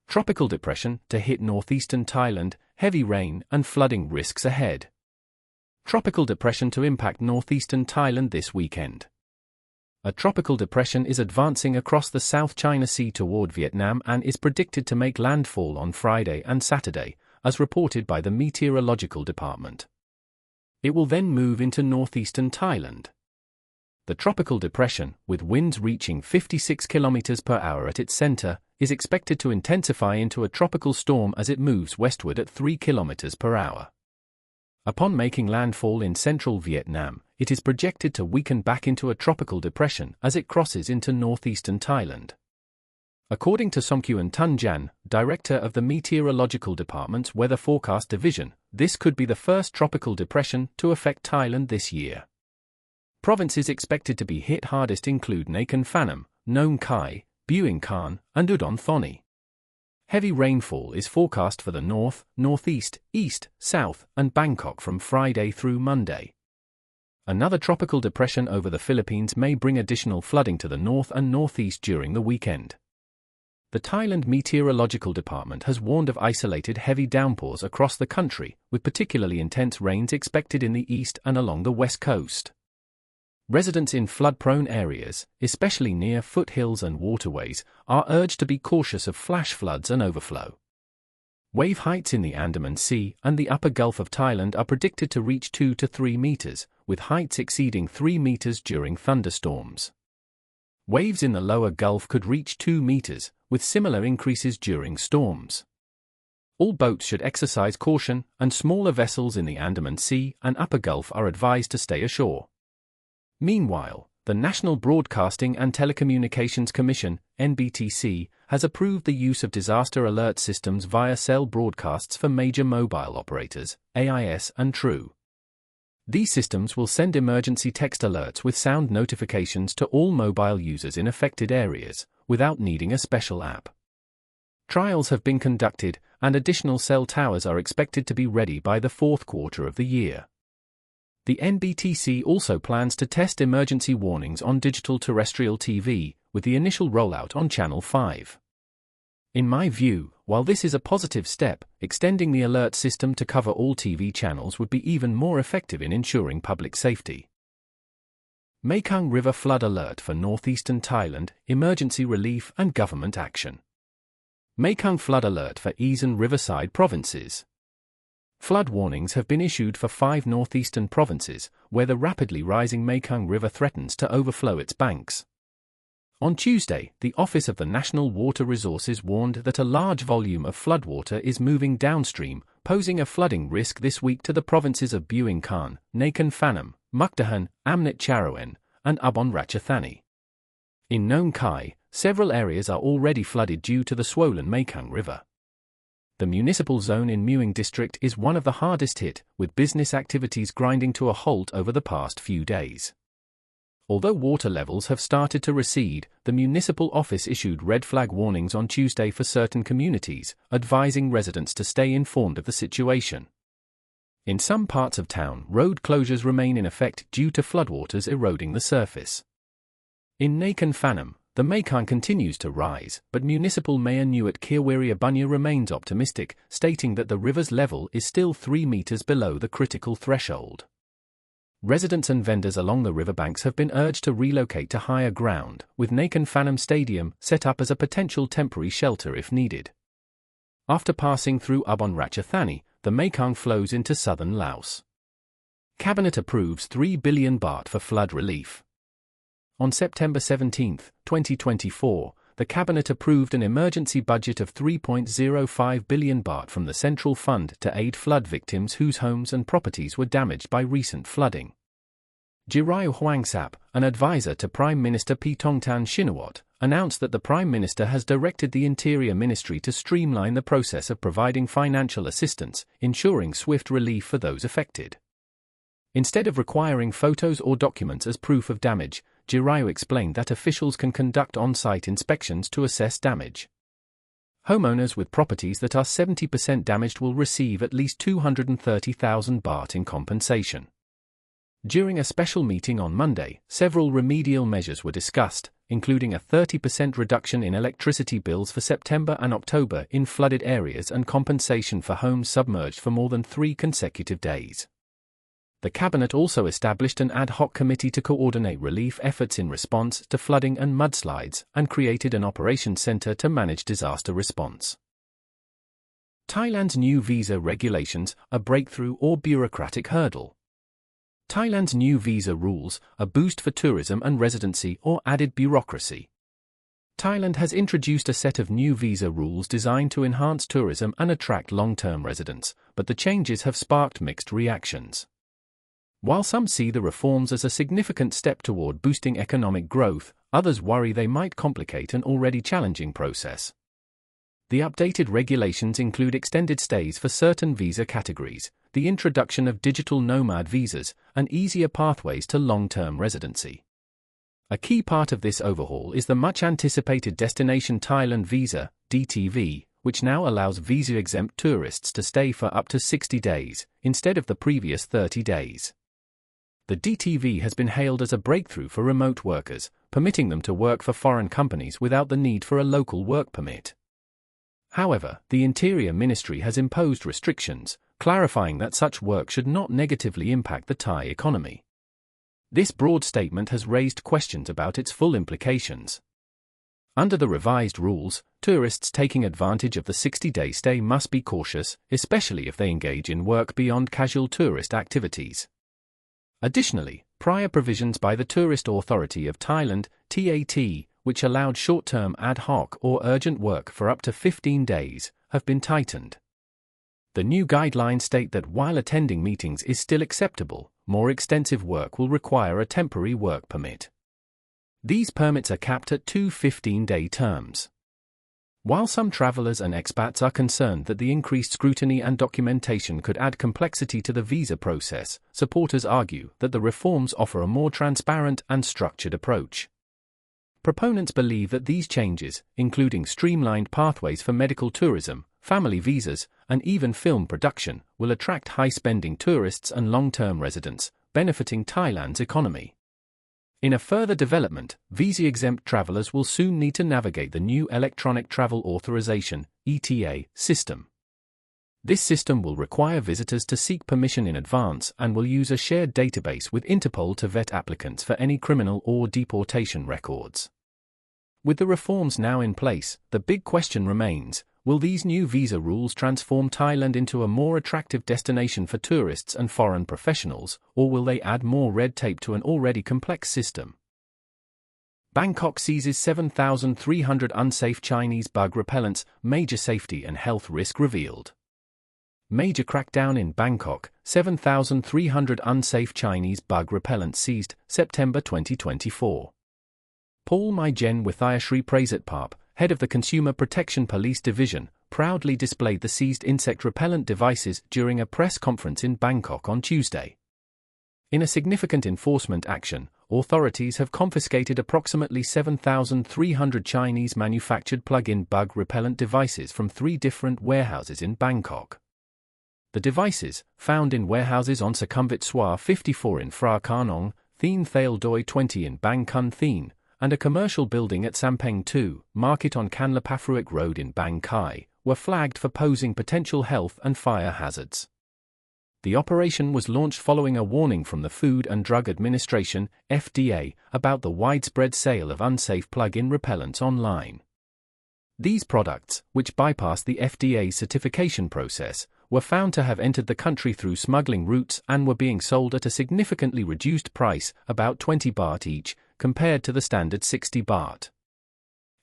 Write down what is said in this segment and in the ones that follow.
Tropical depression to hit northeastern Thailand, heavy rain and flooding risks ahead. Tropical depression to impact northeastern Thailand this weekend. A tropical depression is advancing across the South China Sea toward Vietnam and is predicted to make landfall on Friday and Saturday, as reported by the Meteorological Department. It will then move into northeastern Thailand. The tropical depression, with winds reaching 56 km per hour at its center, is expected to intensify into a tropical storm as it moves westward at 3 km per hour. Upon making landfall in central Vietnam, it is projected to weaken back into a tropical depression as it crosses into northeastern Thailand. According to Somkuan Tonjan, director of the Meteorological Department's Weather Forecast Division, this could be the first tropical depression to affect Thailand this year. Provinces expected to be hit hardest include Nakhon Phanom, Nong Khai, Bueng Kan, and Udon Thani. Heavy rainfall is forecast for the north, northeast, east, south, and Bangkok from Friday through Monday. Another tropical depression over the Philippines may bring additional flooding to the north and northeast during the weekend. The Thailand Meteorological Department has warned of isolated heavy downpours across the country, with particularly intense rains expected in the east and along the west coast. Residents in flood-prone areas, especially near foothills and waterways, are urged to be cautious of flash floods and overflow. Wave heights in the Andaman Sea and the upper Gulf of Thailand are predicted to reach 2 to 3 meters, with heights exceeding 3 meters during thunderstorms. Waves in the lower Gulf could reach 2 meters, with similar increases during storms. All boats should exercise caution, and smaller vessels in the Andaman Sea and upper Gulf are advised to stay ashore. Meanwhile, the National Broadcasting and Telecommunications Commission, NBTC, has approved the use of disaster alert systems via cell broadcasts for major mobile operators, AIS and True. These systems will send emergency text alerts with sound notifications to all mobile users in affected areas, without needing a special app. Trials have been conducted, and additional cell towers are expected to be ready by the fourth quarter of the year. The NBTC also plans to test emergency warnings on digital terrestrial TV, with the initial rollout on Channel 5. In my view, while this is a positive step, extending the alert system to cover all TV channels would be even more effective in ensuring public safety. Mekong River flood alert for northeastern Thailand, emergency relief and government action. Mekong flood alert for East and Riverside provinces. Flood warnings have been issued for 5 northeastern provinces, where the rapidly rising Mekong River threatens to overflow its banks. On Tuesday, the Office of the National Water Resources warned that a large volume of floodwater is moving downstream, posing a flooding risk this week to the provinces of Bueng Kan, Nakhon Phanom, Mukdahan, Amnit Charoen, and Udon Thani. In Nong Khai, several areas are already flooded due to the swollen Mekong River. The municipal zone in Mueng district is one of the hardest hit, with business activities grinding to a halt over the past few days. Although water levels have started to recede, the municipal office issued red flag warnings on Tuesday for certain communities, advising residents to stay informed of the situation. In some parts of town, road closures remain in effect due to floodwaters eroding the surface. In Nakhon Phanom, the Mekong continues to rise, but Municipal Mayor Nuat Kirwiriabunya remains optimistic, stating that the river's level is still 3 meters below the critical threshold. Residents and vendors along the riverbanks have been urged to relocate to higher ground, with Nakhon Phanom Stadium set up as a potential temporary shelter if needed. After passing through Udon Thani, the Mekong flows into southern Laos. Cabinet approves 3 billion baht for flood relief. On September 17, 2024, the Cabinet approved an emergency budget of 3.05 billion baht from the Central Fund to aid flood victims whose homes and properties were damaged by recent flooding. Jirayu Hwangsap, an advisor to Prime Minister Paetongtarn Shinawatra, announced that the Prime Minister has directed the Interior Ministry to streamline the process of providing financial assistance, ensuring swift relief for those affected. Instead of requiring photos or documents as proof of damage, Jirayu explained that officials can conduct on-site inspections to assess damage. Homeowners with properties that are 70% damaged will receive at least 230,000 baht in compensation. During a special meeting on Monday, several remedial measures were discussed, including a 30% reduction in electricity bills for September and October in flooded areas and compensation for homes submerged for more than 3 consecutive days. The cabinet also established an ad hoc committee to coordinate relief efforts in response to flooding and mudslides and created an operations center to manage disaster response. Thailand's new visa regulations, a breakthrough or bureaucratic hurdle. Thailand's new visa rules, a boost for tourism and residency or added bureaucracy. Thailand has introduced a set of new visa rules designed to enhance tourism and attract long-term residents, but the changes have sparked mixed reactions. While some see the reforms as a significant step toward boosting economic growth, others worry they might complicate an already challenging process. The updated regulations include extended stays for certain visa categories, the introduction of digital nomad visas, and easier pathways to long-term residency. A key part of this overhaul is the much-anticipated Destination Thailand Visa, DTV, which now allows visa-exempt tourists to stay for up to 60 days, instead of the previous 30 days. The DTV has been hailed as a breakthrough for remote workers, permitting them to work for foreign companies without the need for a local work permit. However, the Interior Ministry has imposed restrictions, clarifying that such work should not negatively impact the Thai economy. This broad statement has raised questions about its full implications. Under the revised rules, tourists taking advantage of the 60-day stay must be cautious, especially if they engage in work beyond casual tourist activities. Additionally, prior provisions by the Tourist Authority of Thailand, TAT, which allowed short-term ad hoc or urgent work for up to 15 days, have been tightened. The new guidelines state that while attending meetings is still acceptable, more extensive work will require a temporary work permit. These permits are capped at 2 15-day terms. While some travelers and expats are concerned that the increased scrutiny and documentation could add complexity to the visa process, supporters argue that the reforms offer a more transparent and structured approach. Proponents believe that these changes, including streamlined pathways for medical tourism, family visas, and even film production, will attract high-spending tourists and long-term residents, benefiting Thailand's economy. In a further development, visa-exempt travelers will soon need to navigate the new Electronic Travel Authorization (ETA) system. This system will require visitors to seek permission in advance and will use a shared database with Interpol to vet applicants for any criminal or deportation records. With the reforms now in place, the big question remains: will these new visa rules transform Thailand into a more attractive destination for tourists and foreign professionals, or will they add more red tape to an already complex system? Bangkok seizes 7,300 unsafe Chinese bug repellents, major safety and health risk revealed. Major crackdown in Bangkok, 7,300 unsafe Chinese bug repellents seized, September 2024. Paul Myjen Withayashri Prasatpap, head of the Consumer Protection Police Division, proudly displayed the seized insect repellent devices during a press conference in Bangkok on Tuesday. In a significant enforcement action, authorities have confiscated approximately 7,300 Chinese-manufactured plug-in bug repellent devices from 3 different warehouses in Bangkok. The devices, found in warehouses on Sukhumvit Swar 54 in Phra Khanong, Thien Thale Doi 20 in Bueng Kan Thien, and a commercial building at Sampeng 2, Market on Kanlapafruik Road in Bang Khai, were flagged for posing potential health and fire hazards. The operation was launched following a warning from the Food and Drug Administration, FDA, about the widespread sale of unsafe plug-in repellents online. These products, which bypassed the FDA certification process, were found to have entered the country through smuggling routes and were being sold at a significantly reduced price, about 20 baht each, compared to the standard 60 baht.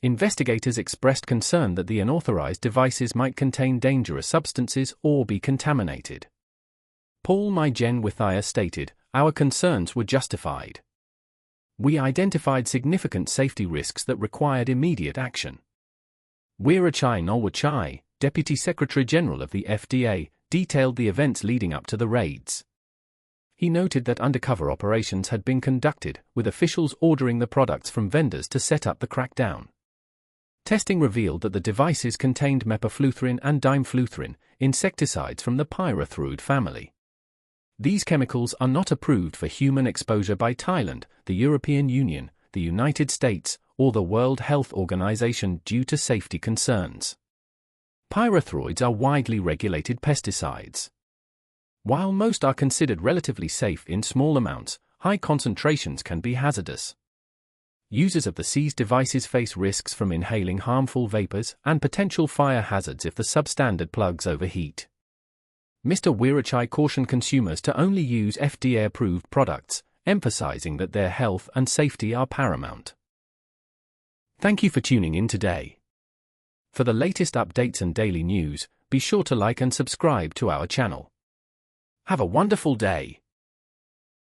Investigators expressed concern that the unauthorized devices might contain dangerous substances or be contaminated. Paul Myjen Withaya stated, "Our concerns were justified. We identified significant safety risks that required immediate action." Weerachai Nolwachai, Deputy Secretary General of the FDA, detailed the events leading up to the raids. He noted that undercover operations had been conducted, with officials ordering the products from vendors to set up the crackdown. Testing revealed that the devices contained mepafluthrin and dimefluthrin, insecticides from the pyrethroid family. These chemicals are not approved for human exposure by Thailand, the European Union, the United States, or the World Health Organization due to safety concerns. Pyrethroids are widely regulated pesticides. While most are considered relatively safe in small amounts, high concentrations can be hazardous. Users of the seized devices face risks from inhaling harmful vapors and potential fire hazards if the substandard plugs overheat. Mr. Weerachai cautioned consumers to only use FDA-approved products, emphasizing that their health and safety are paramount. Thank you for tuning in today. For the latest updates and daily news, be sure to like and subscribe to our channel. Have a wonderful day.